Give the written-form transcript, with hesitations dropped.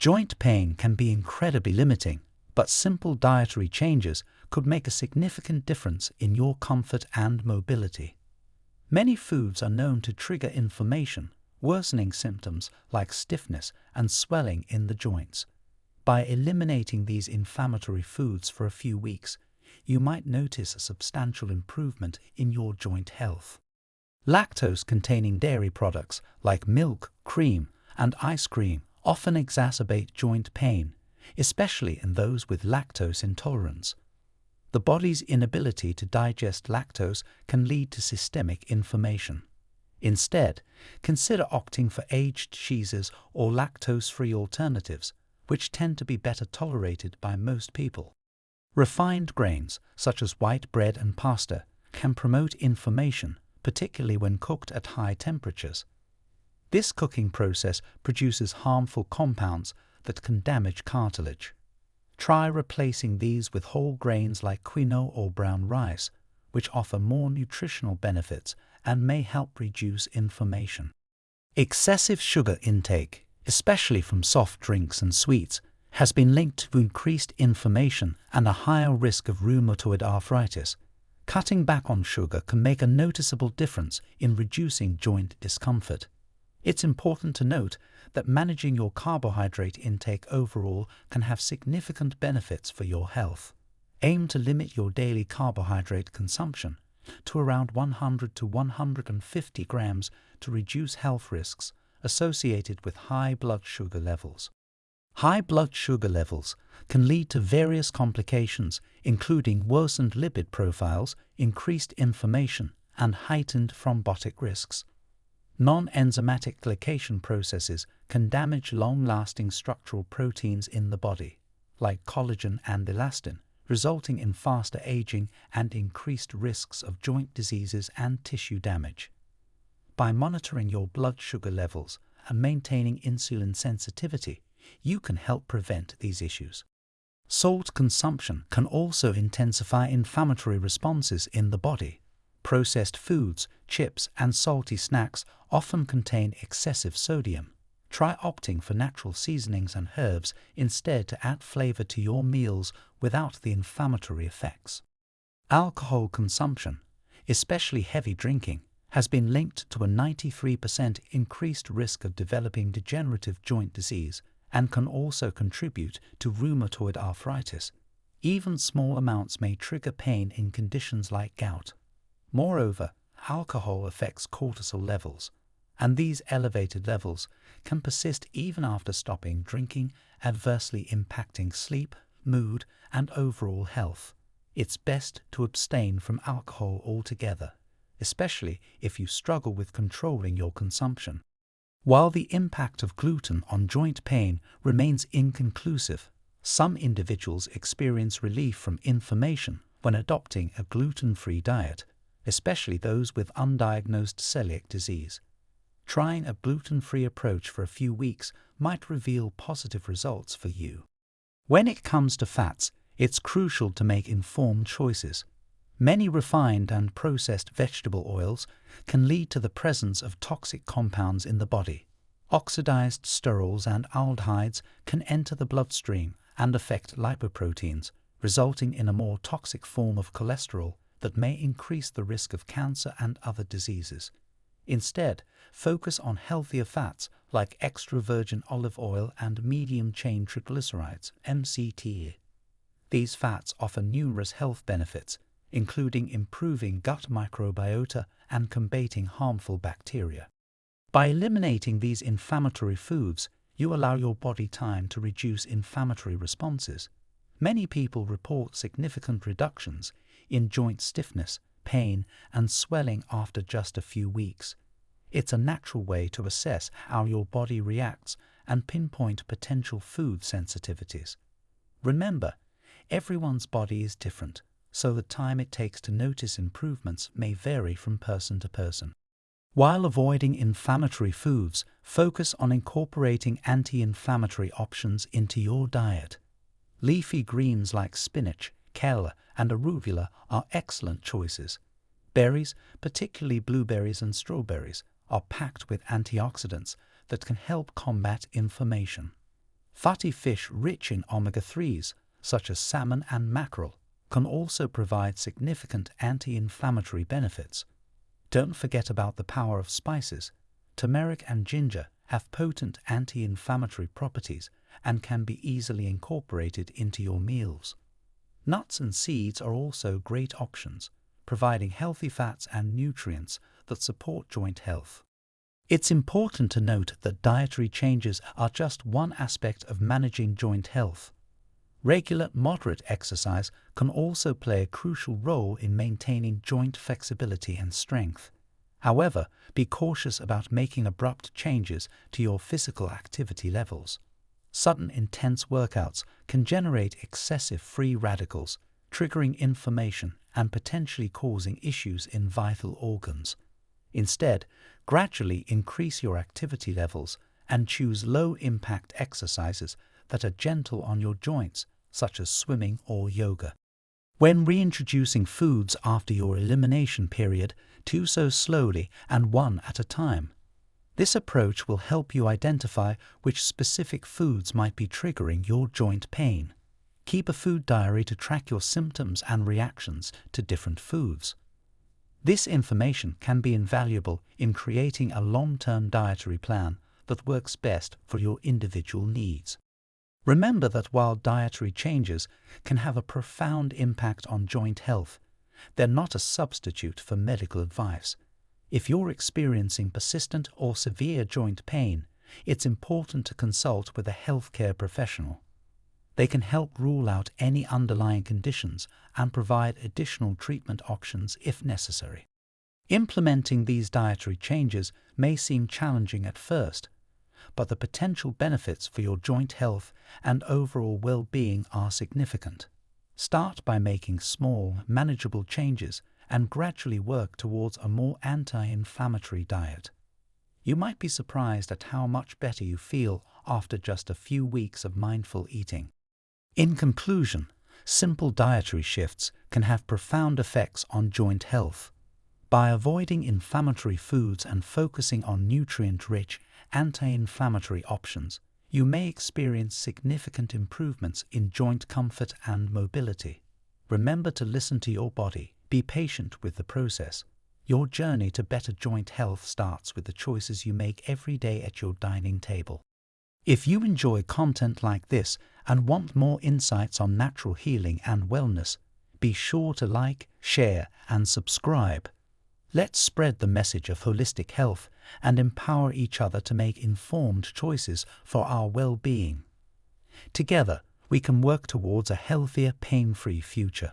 Joint pain can be incredibly limiting, but simple dietary changes could make a significant difference in your comfort and mobility. Many foods are known to trigger inflammation, worsening symptoms like stiffness and swelling in the joints. By eliminating these inflammatory foods for a few weeks, you might notice a substantial improvement in your joint health. Lactose-containing dairy products like milk, cream, and ice cream often exacerbate joint pain, especially in those with lactose intolerance. The body's inability to digest lactose can lead to systemic inflammation. Instead, consider opting for aged cheeses or lactose-free alternatives, which tend to be better tolerated by most people. Refined grains, such as white bread and pasta, can promote inflammation, particularly when cooked at high temperatures. This cooking process produces harmful compounds that can damage cartilage. Try replacing these with whole grains like quinoa or brown rice, which offer more nutritional benefits and may help reduce inflammation. Excessive sugar intake, especially from soft drinks and sweets, has been linked to increased inflammation and a higher risk of rheumatoid arthritis. Cutting back on sugar can make a noticeable difference in reducing joint discomfort. It's important to note that managing your carbohydrate intake overall can have significant benefits for your health. Aim to limit your daily carbohydrate consumption to around 100 to 150 grams to reduce health risks associated with high blood sugar levels. High blood sugar levels can lead to various complications, including worsened lipid profiles, increased inflammation, and heightened thrombotic risks. Non-enzymatic glycation processes can damage long-lasting structural proteins in the body, like collagen and elastin, resulting in faster aging and increased risks of joint diseases and tissue damage. By monitoring your blood sugar levels and maintaining insulin sensitivity, you can help prevent these issues. Salt consumption can also intensify inflammatory responses in the body. Processed foods, chips, and salty snacks often contain excessive sodium. Try opting for natural seasonings and herbs instead to add flavor to your meals without the inflammatory effects. Alcohol consumption, especially heavy drinking, has been linked to a 93% increased risk of developing degenerative joint disease and can also contribute to rheumatoid arthritis. Even small amounts may trigger pain in conditions like gout. Moreover, alcohol affects cortisol levels, and these elevated levels can persist even after stopping drinking, adversely impacting sleep, mood, and overall health. It's best to abstain from alcohol altogether, especially if you struggle with controlling your consumption. While the impact of gluten on joint pain remains inconclusive, some individuals experience relief from inflammation when adopting a gluten-free diet, especially those with undiagnosed celiac disease. Trying a gluten-free approach for a few weeks might reveal positive results for you. When it comes to fats, it's crucial to make informed choices. Many refined and processed vegetable oils can lead to the presence of toxic compounds in the body. Oxidized sterols and aldehydes can enter the bloodstream and affect lipoproteins, resulting in a more toxic form of cholesterol that may increase the risk of cancer and other diseases. Instead, focus on healthier fats like extra virgin olive oil and medium-chain triglycerides, MCT. These fats offer numerous health benefits, including improving gut microbiota and combating harmful bacteria. By eliminating these inflammatory foods, you allow your body time to reduce inflammatory responses. Many people report significant reductions in joint stiffness, pain, and swelling after just a few weeks. It's a natural way to assess how your body reacts and pinpoint potential food sensitivities. Remember, everyone's body is different, so the time it takes to notice improvements may vary from person to person. While avoiding inflammatory foods, focus on incorporating anti-inflammatory options into your diet. Leafy greens like spinach, kale, and arugula are excellent choices. Berries, particularly blueberries and strawberries, are packed with antioxidants that can help combat inflammation. Fatty fish rich in omega-3s, such as salmon and mackerel, can also provide significant anti-inflammatory benefits. Don't forget about the power of spices. Turmeric and ginger have potent anti-inflammatory properties and can be easily incorporated into your meals. Nuts and seeds are also great options, providing healthy fats and nutrients that support joint health. It's important to note that dietary changes are just one aspect of managing joint health. Regular, moderate exercise can also play a crucial role in maintaining joint flexibility and strength. However, be cautious about making abrupt changes to your physical activity levels. Sudden, intense workouts can generate excessive free radicals, triggering inflammation and potentially causing issues in vital organs. Instead, gradually increase your activity levels and choose low-impact exercises that are gentle on your joints, such as swimming or yoga. When reintroducing foods after your elimination period, do so slowly and one at a time. This approach will help you identify which specific foods might be triggering your joint pain. Keep a food diary to track your symptoms and reactions to different foods. This information can be invaluable in creating a long-term dietary plan that works best for your individual needs. Remember that while dietary changes can have a profound impact on joint health, they're not a substitute for medical advice. If you're experiencing persistent or severe joint pain, it's important to consult with a healthcare professional. They can help rule out any underlying conditions and provide additional treatment options if necessary. Implementing these dietary changes may seem challenging at first, but the potential benefits for your joint health and overall well-being are significant. Start by making small, manageable changes and gradually work towards a more anti-inflammatory diet. You might be surprised at how much better you feel after just a few weeks of mindful eating. In conclusion, simple dietary shifts can have profound effects on joint health. By avoiding inflammatory foods and focusing on nutrient-rich, anti-inflammatory options, you may experience significant improvements in joint comfort and mobility. Remember to listen to your body. Be patient with the process. Your journey to better joint health starts with the choices you make every day at your dining table. If you enjoy content like this and want more insights on natural healing and wellness, be sure to like, share, and subscribe. Let's spread the message of holistic health and empower each other to make informed choices for our well-being. Together, we can work towards a healthier, pain-free future.